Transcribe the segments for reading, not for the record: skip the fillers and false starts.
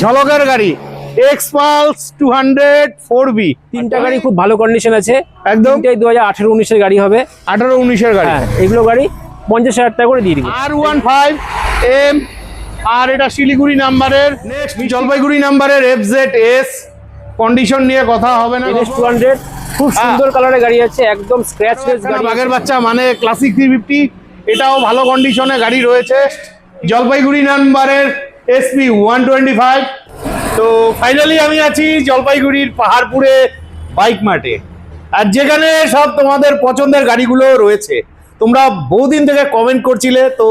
ঝলকের গাড়ি Xpulse 200 4B। তিনটা গাড়ি খুব ভালো কন্ডিশন আছে একদম। 2018-19 এর গাড়ি হবে। 18-19 গাড়ি। হ্যাঁ, এগুলো গাড়ি 50,000 টাকা করে দিয়ে দিব। R15M, আর এটা শিলিগুড়ি নাম্বারের। নেক্সট জলপাইগুড়ি নাম্বারের FZS। কন্ডিশন নিয়ে কথা হবে না। NS200 খুব সুন্দর কালারের গাড়ি আছে, একদম স্ক্র্যাচলেস গাড়ি। বাঘের বাচ্চা মানে ক্লাসিক 350, এটাও ভালো কন্ডিশনে গাড়ি রয়েছে। জলপাইগুড়ি নাম্বারের SP 125। তো ফাইনালি আমি আছি জলপাইগুড়ির পাহাড়পুরে বাইক মার্টে, আর যেখানে সব তোমাদের পছন্দের গাড়িগুলো রয়েছে। তোমরা বহুদিন থেকে কমেন্ট করছিলে, তো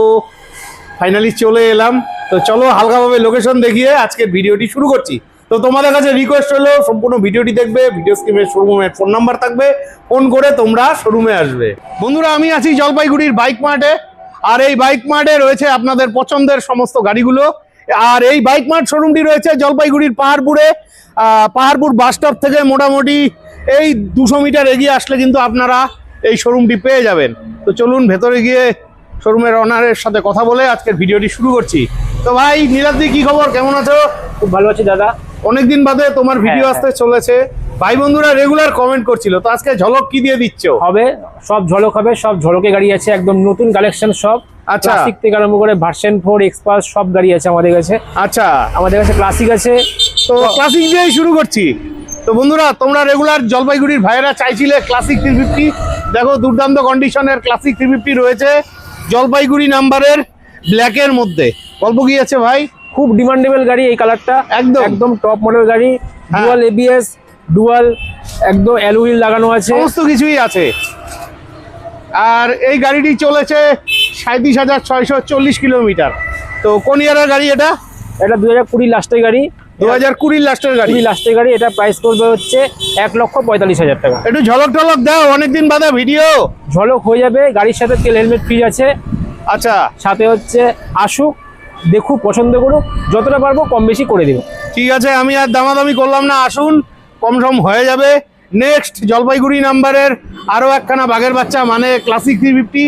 ফাইনালি চলে এলাম। তো চলো হালকাভাবে লোকেশন দেখিয়ে আজকের ভিডিওটি শুরু করছি। তো তোমাদের কাছে রিকোয়েস্ট হলো সম্পূর্ণ ভিডিওটি দেখবে, ভিডিও স্ক্রিনে শোরুমের ফোন নাম্বার থাকবে, ফোন করে তোমরা শোরুমে আসবে। বন্ধুরা, আমি আছি জলপাইগুড়ির বাইক মার্টে, আর এই বাইক মার্টে রয়েছে আপনাদের পছন্দের সমস্ত গাড়িগুলো। আর এই বাইক মার্ট শোরুমটি রয়েছে জলপাইগুড়ির পাহাড়পুরে। পাহাড়পুর বাস স্টপ থেকে মোটামুটি এই 200 মিটার এগিয়ে আসলে কিন্তু আপনারা এই শোরুমটি পেয়ে যাবেন। তো চলুন ভেতরে গিয়ে শোরুমের অনারের সাথে কথা বলে আজকের ভিডিওটি শুরু করছি। তো ভাই নীলাদ্রি, কি খবর, কেমন আছো? খুব ভালো আছে দাদা। অনেকদিন বাদে তোমার ভিডিও আসতে চলেছে। ভাই বন্ধুরা রেগুলার কমেন্ট করছিল, তো আজকে ঝলক কি দিয়ে দিচ্ছ? হবে সব ঝলক হবে, সব ঝলকে গাড়ি আছে, একদম নতুন কালেকশন সব। আচ্ছা। ক্লাসিক থেকে আরম্ভ করে ভার্সন 4 এক্সপালস সব গাড়ি আছে আমাদের কাছে। আচ্ছা, আমাদের কাছে ক্লাসিক আছে। তো ক্লাসিক দিয়েই শুরু করছি। তো বন্ধুরা, তোমরা রেগুলার জলপাইগুড়ির ভাইয়েরা চাইছিলে ক্লাসিক 350। দেখো দুর্দান্ত কন্ডিশনের ক্লাসিক 350 রয়েছে জলপাইগুড়ি নাম্বারের ব্ল্যাকের মধ্যে। গল্প কি আছে ভাই? খুব ডিমান্ডেবল গাড়ি এই কালারটা, একদম একদম টপ মডেল গাড়ি। ডুয়াল ABS, ডুয়াল একদম অ্যালুই লাগানো আছে, সমস্ত কিছুই আছে। আর এই গাড়িটি চলেছে 37,640 কিলোমিটার। তো কোন ইয়ারের গাড়ি এটা? এটা 2020 লাস্টের গাড়ি। 2020 লাস্টের গাড়ি। লাস্টের গাড়ি। এটা প্রাইস করবে হচ্ছে 1,45,000 টাকা। একটু ঝলক টলক দাও, অনেকদিন বাদে ভিডিও। ঝলক হয়ে যাবে, গাড়ির সাথে তেল হেলমেট ফ্রি আছে। আচ্ছা, সাথে হচ্ছে আসুক, দেখুক, পছন্দ করুক, যতটা পারবো কম বেশি করে দেবো। ঠিক আছে, আমি আর দামাদামি করলাম না, আসুন, কম সম হয়ে যাবে। নেক্সট জলপাইগুড়ি নাম্বারের আরও একখানা বাঘের বাচ্চা মানে ক্লাসিক 350,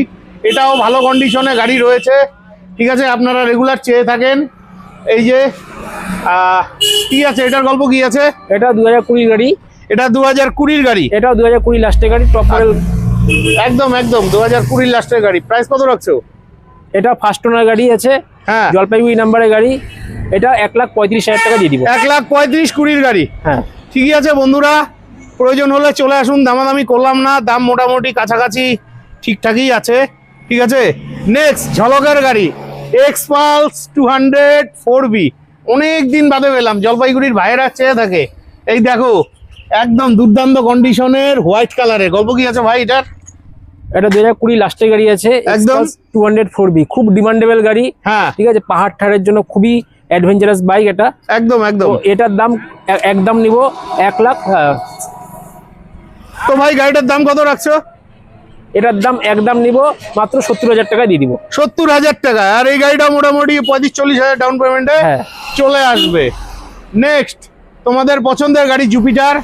এটাও ভালো কন্ডিশনে গাড়ি রয়েছে। ঠিক আছে, আপনারা রেগুলার চেয়ে থাকেন। এই যে ঠিক আছে, এটার গল্প কি আছে? এটা 2020 গাড়ি। এটা 2020 গাড়ি। এটাও 2020 লাস্টের গাড়ি, টপ মডেল। একদম একদম 2020 লাস্টের গাড়ি। প্রাইস কত রাখছো? এটা ফার্স্ট ওনার গাড়ি আছে, হ্যাঁ, জলপাইগুড়ি নাম্বারের গাড়ি। এটা 1,35,000 টাকা দিয়ে দিব। 1,35,000 20 গাড়ি। হ্যাঁ, ঠিকই আছে বন্ধুরা, প্রয়োজন হলে চলে আসুন, দামাদামি করলাম না, দাম মোটামুটি কাছাকাছি ঠিকঠাকই আছে। ঠিক আছে, নেক্সট ঝলকের গাড়ি এক্সপালস 200 4B। অনেক দিন বাদে পেলাম, জলপাইগুড়ির ভাইয়েরা চেয়ে থাকে। এই দেখো একদম দুর্দান্ত কন্ডিশনের হোয়াইট কালারের। গল্প কি আছে ভাই এটার? এটা 2020 লাস্টের গাড়ি আছে, একদম 200 4B। খুব ডিমান্ডেবল গাড়ি। হ্যাঁ, ঠিক আছে, পাহাড় ঠাড়ের জন্য খুবই অ্যাডভেঞ্চারাস বাইক এটা। একদম একদম। তো এটার দাম একদম নিব 1 লাখ। তো ভাই গাড়িটার দাম কত রাখছো? এটার দাম একদম নিব মাত্র 70,000 টাকা দিয়ে দিব। 70,000 টাকা। আর এই গাড়িটা মোটামুটি 35-40,000 ডাউন পেমেন্টে চলে আসবে। নেক্সট তোমাদের পছন্দের গাড়ি জুপিটার,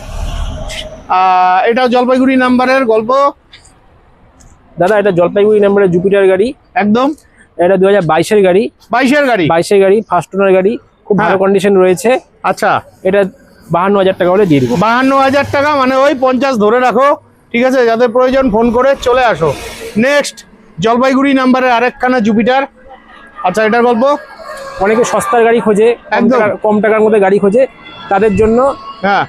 এটা জলপাইগুড়ি নাম্বারের। গল্প দাদা, এটা জলপাইগুড়ি নাম্বারের জুপিটার গাড়ি। একদম। এটা 2022 গাড়ি। 22 গাড়ি। 22 গাড়ি, ফার্স্ট ওনার গাড়ি, খুব ভালো কন্ডিশন রয়েছে। আচ্ছা, এটা 52,000 টাকা হলে দিয়ে দিব। 52,000 টাকা, মানে ওই 50 ধরে রাখো। ঠিক আছে, যাদের প্রয়োজন ফোন করে চলে আসো। নেক্সট জলপাইগুড়ি নাম্বারের আরেকখানা জুপিটার। আচ্ছা, এটার গল্প? অনেকে সস্তার গাড়ি খোঁজে, কম টাকার মধ্যে গাড়ি খোঁজে, তাদের জন্য হ্যাঁ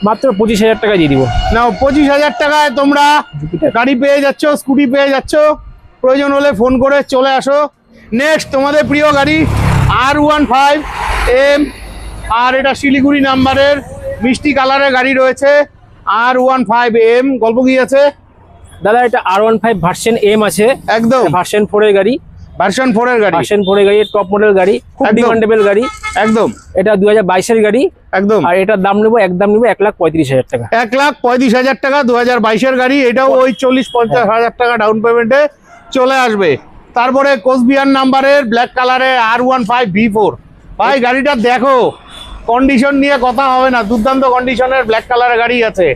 মাত্র 25,000 টাকা দিয়ে দিব। নাও, 25,000 টাকায় তোমরা গাড়ি পেয়ে যাচ্ছ, স্কুটি পেয়ে যাচ্ছ। প্রয়োজন হলে ফোন করে চলে আসো। নেক্সট তোমাদের প্রিয় গাড়ি R15M, আর এটা শিলিগুড়ি নাম্বারের মিষ্টি কালারের গাড়ি রয়েছে R15M। গল্প কি আছে দাদা? এটা R15 ভার্সন M আছে, একদম ভার্সন 4 এর গাড়ি। ভার্সন 4 এর গাড়ি। ভার্সন 4 এর গাড়ি, টপ মডেল গাড়ি, খুব ডিমান্ডেবল গাড়ি। একদম। এটা 2022 এর গাড়ি। একদম। আর এটার দাম নেব একদম নেব 1,35,000 টাকা। 1,35,000 টাকা, 2022 এর গাড়ি। এটাও ওই 40-50,000 টাকা ডাউন পেমেন্টে চলে আসবে। তারপরে কোচবিহার নাম্বারের ব্ল্যাক কালারে R15 V4। ভাই গাড়িটা দেখো, কন্ডিশন নিয়ে কথা হবে না, দুর্দান্ত কন্ডিশনের ব্ল্যাক কালারের গাড়ি আছে।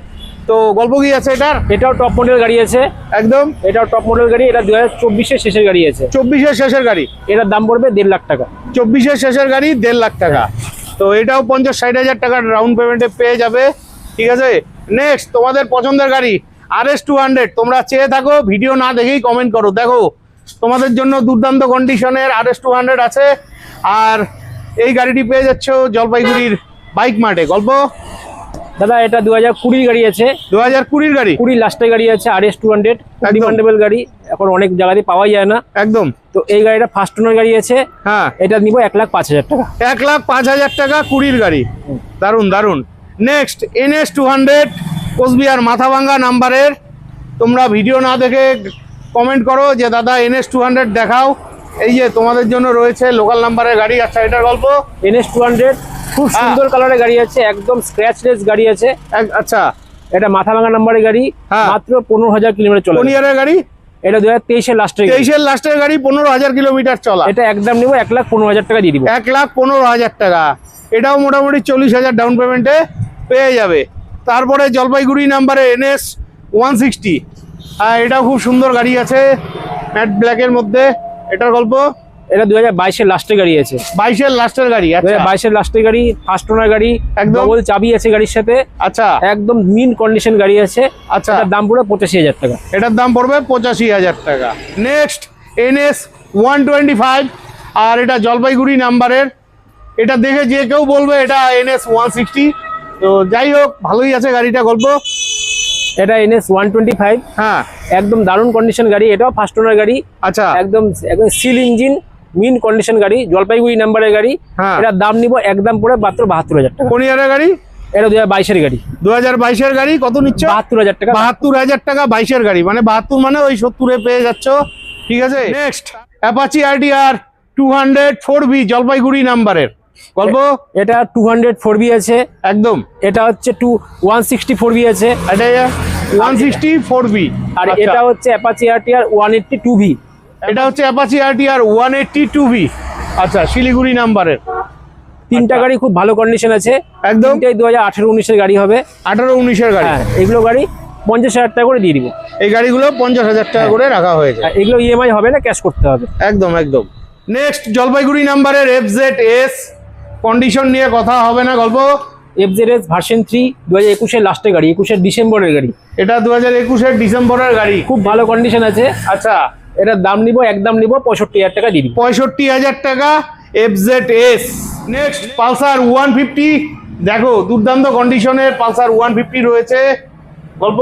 তো গল্প কি আছে এটার? এটাও টপ মডেল গাড়ি আছে, একদম। এটাও টপ মডেল গাড়ি। এটা 2024 এর শেষের গাড়ি আছে। 24 এর শেষের গাড়ি। এটার দাম পড়বে 1.5 লাখ টাকা। 24 এর শেষের গাড়ি 1.5 লাখ টাকা। তো এটাও 50-60 হাজার টাকার ডাউন পেমেন্টে পেয়ে যাবে। ঠিক আছে, নেক্সট তোমাদের পছন্দের গাড়ি RS200। তোমরা চেয়ে থাকো, ভিডিও না দেখেই কমেন্ট করো। দেখো তোমাদের জন্য দুর্দান্ত কন্ডিশনের RS200 আছে। আর এই গাড়িটি পেয়ে যাচ্ছ জলপাইগুড়ির বাইক মার্টে। গল্প দাদা এটা 2020 গাড়ি আছে, 2020 গাড়ি, 20 লাস্টের গাড়ি আছে, RS200 একদম। ডিমান্ডেবল গাড়ি, এখন অনেক জায়গাতে পাওয়া যায় না। একদম। তো এই গাড়িটা ফার্স্ট ওনার গাড়ি আছে, হ্যাঁ, এটা নিব 1,05,000 টাকা। 1,05,000 টাকা 20 গাড়ি। দারুন দারুন। নেক্সট NS200 কোচবিহার মাথাভাঙ্গা নাম্বারের। তোমরা ভিডিও না দেখে কমেন্ট করো যে দাদা NS200 দেখাও। এই যে তোমাদের জন্য রয়েছে লোকাল নাম্বারের গাড়ি। আচ্ছা, এটার গল্প NS200 খুব সুন্দর কালারের গাড়ি আছে, একদম স্ক্র্যাচলেস গাড়ি আছে। আচ্ছা, এটা মাথাভাঙ্গা নাম্বারের গাড়ি, হ্যাঁ। মাত্র 15,000 কিলোমিটার চলে। কোন ইয়ারের গাড়ি? এটা 2023 লাস্টের গাড়ি। 23 লাস্টের গাড়ি, 15,000 কিলোমিটার চলা। এটা একদম নিব 1,15,000 টাকা দিয়ে দিব। 1,15,000 টাকা। এটাও মোটামুটি 40,000 ডাউন পেমেন্টে পেয়ে যাবে। তারপরে জলপাইগুড়ি নাম্বারে NS160। এটাও খুব সুন্দর গাড়ি আছে, ম্যাট ব্ল্যাকের মধ্যে। এটার গল্প এটা 2022 লাস্টের গাড়ি আছে, 22 লাস্টের গাড়ি। আচ্ছা, 2022 লাস্টের গাড়ি, ফার্স্ট ওনার গাড়ি, একদম। ডবল চাবি আছে গাড়ির সাথে, আচ্ছা একদম মিন কন্ডিশন গাড়ি আছে। আচ্ছা, এটার দাম পুরো 85,000 টাকা। এটার দাম পড়বে 85,000 টাকা। Next NS125। আর এটা জলপাইগুড়ি নাম্বারের। এটা দেখে যে কেউ বলবে এটা NS160। তো যাই হোক, ভালোই আছে গাড়িটা। গল্প এটা NS125, হ্যাঁ, একদম দারুণ কন্ডিশন গাড়ি, এটাও ফার্স্ট ওনার গাড়ি, আচ্ছা, একদম একদম সিল ইঞ্জিন, মিন কন্ডিশন গাড়ি, জলপাইগুড়ি নাম্বারের গাড়ি। হ্যাঁ। এটার দাম নিব একদম পুরো মাত্র 72,000 টাকা। কোন ইয়ারের গাড়ি? এটা 2022 গাড়ি, 2022 গাড়ি। কত নিচ্ছে? 72,000 টাকা। 72,000 টাকা 22 গাড়ি, মানে 72 মানে ওই 70-এ পেয়ে যাচ্ছ। ঠিক আছে, next Apache RTR 200 4B Jalpaiguri নাম্বারের। গল্প এটা 200 4B আছে, একদম। এটা হচ্ছে 160 4B আছে, এটা 160 4B। আর এটা হচ্ছে অ্যাপাচি RTR 180 2V। এটা হচ্ছে অ্যাপাচি RTR 180 2B। আচ্ছা, শিলিগুড়ি নাম্বারের। তিনটা গাড়ি খুব ভালো কন্ডিশন আছে, একদম। তিনটাই 2018-19 গাড়ি হবে। 18-19 গাড়ি। হ্যাঁ, এগুলো গাড়ি 50,000 টাকা করে দিয়ে দিব। এই গাড়িগুলো 50,000 টাকা করে রাখা হয়েছে। আর এগুলো EMI হবে না, ক্যাশ করতে হবে। একদম একদম। নেক্সট জলপাইগুড়ি নাম্বারের FZS। কন্ডিশন নিয়ে কথা হবে না। গল্প FZS ভার্সন 3 2021 লাস্টের গাড়ি, 21 ডিসেম্বরের গাড়ি। এটা 2021 ডিসেম্বরের গাড়ি। খুব ভালো কন্ডিশন আছে। আচ্ছা, এটার দাম নিব একদম নিব 65,000 টাকা দিয়ে দিব। 65,000 টাকা FZS। Next Pulsar 150। দেখো দুর্দান্ত কন্ডিশনের পালসার 150 রয়েছে। গল্প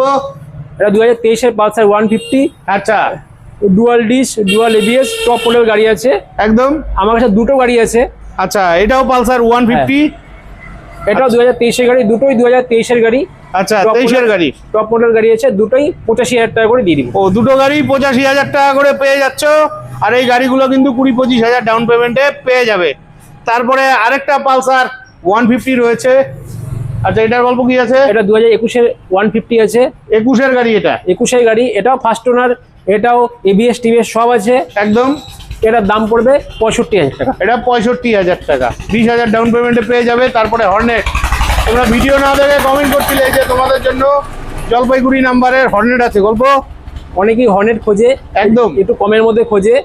এটা 2023 পালসার 150, আচ্ছা, dual disc, dual ABS, top model গাড়ি আছে। একদম। আমার কাছে দুটো গাড়ি আছে। আচ্ছা, এটাও পালসার 150। এটাও 2023 গাড়ি, দুটোই 2023 গাড়ি। আচ্ছা, Top 23-এর model- গাড়ি। টপ মডেল গাড়ি আছে, দুটোই 85,000 টাকা করে দিয়ে দিব। ও, দুটো গাড়ি 85,000 টাকা করে পেয়ে যাচ্ছ। আর এই গাড়িগুলো কিন্তু 20-25,000 ডাউন পেমেন্টে পেয়ে যাবে। তারপরে আরেকটা পালসার 150 রয়েছে। আচ্ছা, এটার গল্প কি আছে? এটা 2021 150 আছে, 21-এর গাড়ি। এটা 21 গাড়ি, এটাও ফার্স্ট ওনার, এটাও ABS TBS সব আছে। একদম। এটার দাম পড়বে 65,000 টাকা। এটা 65,000 টাকা, 20,000 ডাউন পেমেন্টে পেয়ে যাবে। তারপরে হর্নেট। তোমরা ভিডিও না দেখে কমেন্ট করছিলে যে তোমাদের জন্য জলপাইগুড়ি নাম্বারের হর্নেট আছে। গল্প অনেকেই হর্নেট খোঁজে, একদম। একটু কমের মধ্যে খোঁজে।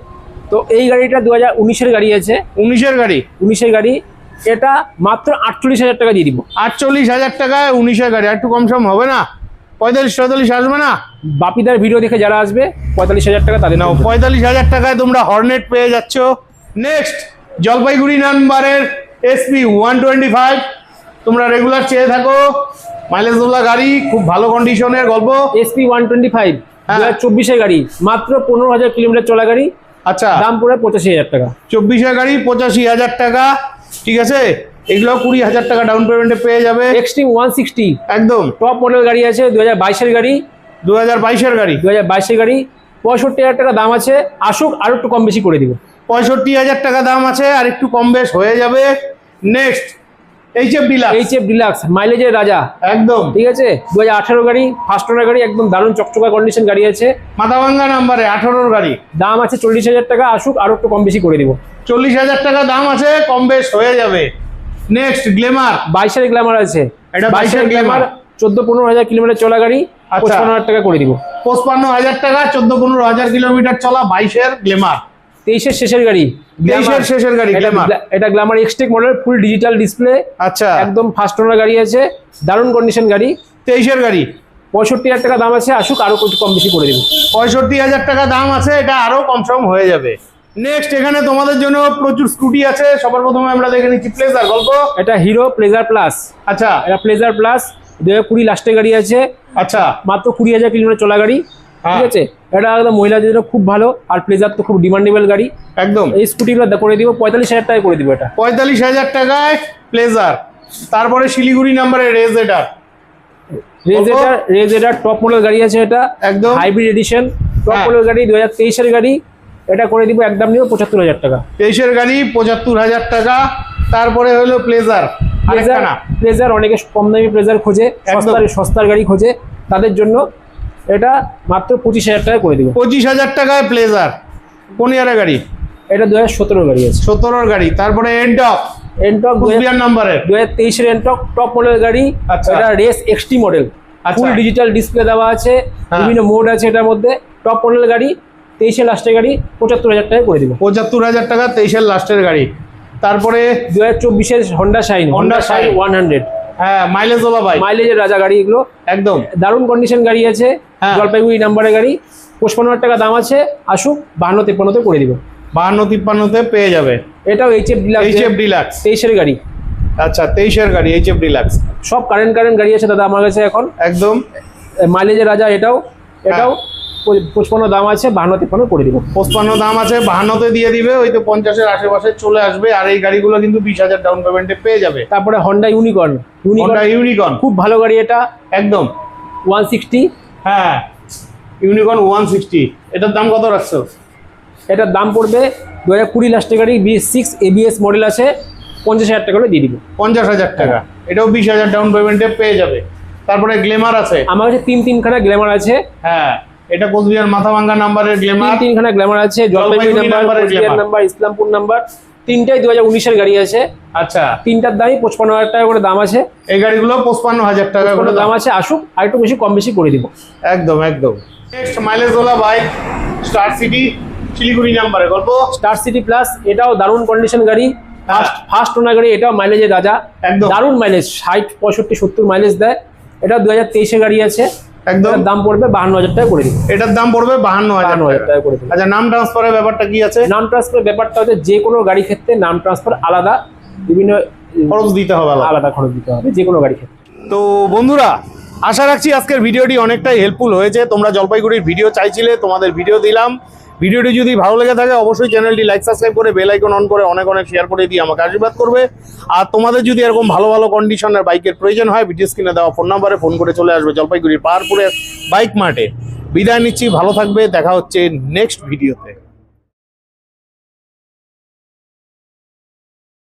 তো এই গাড়িটা 2019 গাড়ি আছে, 19-এর গাড়ি। 19 গাড়ি, এটা মাত্র 48,000 টাকা দিয়ে দিব। 48,000 টাকায় 19-এর গাড়ি। একটু কম সম হবে না? 45-46 আসবে না? বাপিদার ভিডিও দেখে যারা আসবে 45,000 টাকা তাদের নাও, নাও। 45,000 টাকায় তোমরা হর্নেট পেয়ে যাচ্ছ। নেক্সট জলপাইগুড়ি নাম্বারের SP 125। তোমরা রেগুলার চেয়ে থাকো, মাইলেজ তোলা গাড়ি, খুব ভালো কন্ডিশনের। গল্প SP 125 হ্যাঁ। 2024 গাড়ি, মাত্র 15,000 কিলোমিটার চলা গাড়ি, আচ্ছা, দাম পড়ে 85,000 টাকা। 24-এর গাড়ি 85,000 টাকা। ঠিক আছে, এগুলো 20,000 টাকা ডাউন পেমেন্টে পেয়ে যাবে। Extreme 160 একদম। টপ মডেল গাড়ি আছে, 2022 গাড়ি, 2022-এর গাড়ি। 2022 গাড়ি, 65,000 টাকা দাম আছে। আসুক, আরো একটু কম বেশি করে দিব। 65,000 টাকা দাম আছে, আর একটু কম বেশ হয়ে যাবে। Next HF deluxe. HF deluxe, মাইলেজের রাজা, একদম। ঠিক আছে, 2018 গাড়ি, ফার্স্ট ওনার গাড়ি, একদম দারুণ চকচকা কন্ডিশন গাড়ি আছে। মাথাভাঙ্গা নাম্বারে 18-র গাড়ি। দাম আছে 40,000 টাকা। আসুক, আরো একটু কম বেশি করে দিব। 40,000 টাকা দাম আছে, কম বেশ হয়ে যাবে। Next Glamour. 22 গ্ল্যামার আছে, এটা 22-এর গ্ল্যামার। 14-15,000 কিলোমিটার চলা গাড়ি, আচ্ছা। 55,000 টাকা করে দিব। 55,000 টাকা, 14-15,000 কিলোমিটার চলা 22-এর গ্ল্যামার। 23-এর শেষের গাড়ি, 23-এর শেষের গাড়ি গ্ল্যামার। এটা Glamour Xtec model, full digital display, আচ্ছা একদম ফার্স্ট ওনার গাড়ি আছে, দারুণ কন্ডিশন গাড়ি। 23-এর গাড়ি, 65,000 টাকা দাম আছে, আসুক আরো একটু কম বেশি করে দেবো। 65,000 টাকা দাম আছে, এটা আরো কম সম হয়ে যাবে। নেক্সট এখানে তোমাদের জন্য প্রচুর স্কুটি আছে। সবার প্রথমে আমরা দেখে নিচ্ছি প্লেজার। গল্প এটা হিরো প্লেজার প্লাস। আচ্ছা এটা প্লেজার প্লাস 2020 লাস্টের গাড়ি আছে, আচ্ছা মাত্র 20,000 কিলোমিটার চলা গাড়ি, ঠিক আছে। এটা একদম মহিলাদের জন্য খুব ভালো, আর প্লেজার তো খুব ডিমান্ডেবল গাড়ি। একদম এই স্কুটিগুলো করে দিব 45,000 টাকায় করে দিব। এটা 45,000 টাকায় প্লেজার। তারপরে শিলিগুড়ি নাম্বারের রেজেডার। রেজেডার টপ মডেল গাড়ি আছে, এটা একদম হাইব্রিড এডিশন টপ হ্যাঁ। মডেল গাড়ি, 2023-এর গাড়ি। এটা করে দিব একদম নিব 75,000 টাকা। 23-এর গাড়ি 75,000 টাকা। তারপরে হলো প্লেজার, আরেকটা না প্লেজার অনেকে কম দামি প্লেজার খোঁজে, সস্তার গাড়ি খোঁজে, তাদের জন্য এটা মাত্র 25,000 টাকা করে দিব। 25,000 টাকায় প্লেজার। কোন ইয়ারের গাড়ি? এটা 2017 গাড়ি আছে, 17-এর গাড়ি। তারপরে এনটক কুচবিহার নাম্বারের 2023-এর এনটক টপ মডেল গাড়ি। আচ্ছা। এটা রেস এক্সটি মডেল, আচ্ছা। ফুল ডিজিটাল ডিসপ্লে দেওয়া আছে, হ্যাঁ। বিভিন্ন মোড আছে এটার মধ্যে। টপ মডেল গাড়ি, 23-এর লাস্টের গাড়ি, 75,000 টাকা করে দিব। 75,000 টাকা 23-এর লাস্টের গাড়ি। তারপরে 2024-এর হন্ডা শাইন, Honda Shine 100, হ্যাঁ মাইলেজ ওলা বাইক, মাইলেজের রাজা গাড়ি এগুলো, একদম দারুণ কন্ডিশন গাড়ি আছে, হ্যাঁ। জলপাইগুড়ি নাম্বারের গাড়ি, 55,000 টাকা দাম আছে, আসুক 52-53-তে করে দিব। 52-53-তে পেয়ে যাবে। এটাও এইচএফ ডিলাক্স, এইচএফ ডিলাক্স। 23-এর গাড়ি, আচ্ছা 23-এর গাড়ি এইচএফ ডিলাক্স, সব কারেন্ট গাড়ি আছে দাদা আমার কাছে এখন। একদম মাইলেজের রাজা এটাও 55 দাম আছে, 52-53 করে দিব। 55 দাম আছে, 52-তে দিয়ে দিবে। ওই তো 50-এর আশেপাশে চলে আসবে। আর এই গাড়িগুলো কিন্তু 20,000 ডাউন পেমেন্টে পেয়ে যাবে। তারপরে হন্ডা ইউনিকর্ন, হন্ডা ইউনিকর্ন খুব ভালো গাড়ি এটা, একদম 160। হ্যাঁ ইউনিকর্ন 160, এটার দাম কত রাখছো? এটার দাম পড়বে 2020 লাস্টের গাড়ি, 6 ABS মডেল আছে, 50,000 টাকা করে দিয়ে দিব। 50,000 টাকা, এটাও 20,000 ডাউন পেমেন্টে পেয়ে যাবে। তারপরে গ্লেমার আছে, আমার কাছে 3খানা গ্ল্যামার আছে। হ্যাঁ এটা কোচবিহার মাথাভাঙ্গা নাম্বারের গ্লেমার। 3খানা গ্ল্যামার আছে, Jalpaiguri number, Coochbehar number, Islampur number, তিনটাই 2019-এর গাড়ি আছে। আচ্ছা তিনটার দামই 55,000 টাকা করে দাম আছে। এই গাড়িগুলো 55,000 টাকা করে দাম আছে, আসুক আর একটু বেশি কম বেশি করে দিব। একদম একদম। Next mileage OLA bike star city Siliguri নাম্বারে। গল্প স্টার সিটি প্লাস, এটাও দারুণ কন্ডিশন গাড়ি, ফার্স্ট ওনার গাড়ি, এটাও মাইলেজের রাজা, একদম দারুণ মাইলেজ, 60, 65, 70 মাইলেজ দেয়। এটা 2023-এর গাড়ি আছে, একদম এটার দাম পড়বে 52,000 টাকা করে দিব। এটার দাম পড়বে 52,000 টাকা করে দিব। আচ্ছা নাম ট্রান্সফারের ব্যাপারটা কি আছে? নাম ট্রান্সফারের ব্যাপারটা হচ্ছে যে কোনো গাড়ি ক্ষেত্রে নাম ট্রান্সফার আলাদা, বিভিন্ন খরচ দিতে হবে আলাদা খরচ দিতে হবে যে কোনো গাড়ি ক্ষেত্রে। তো বন্ধুরা আশা রাখছি আজকের ভিডিওটি অনেকটাই হেল্পফুল হয়েছে। তোমরা জলপাইগুড়ির ভিডিও চাইছিলে, তোমাদের ভিডিও দিলাম। ভিডিওটি যদি ভালো লেগে থাকে অবশ্যই চ্যানেলটি লাইক সাবস্ক্রাইব করে বেল আইকন অন করে অনেক অনেক শেয়ার করে দিয়ে আমাকে আশীর্বাদ করবে। আর তোমাদের যদি এরকম ভালো ভালো কন্ডিশনের বাইকের প্রয়োজন হয় ভিডিও স্ক্রিনে দেওয়া ফোন নাম্বারে ফোন করে চলে আসবে জলপাইগুড়ির পাহাড়পুরের বাইক মার্টে। বিদায় নিচ্ছি, ভালো থাকবে, দেখা হচ্ছে নেক্সট ভিডিওতে।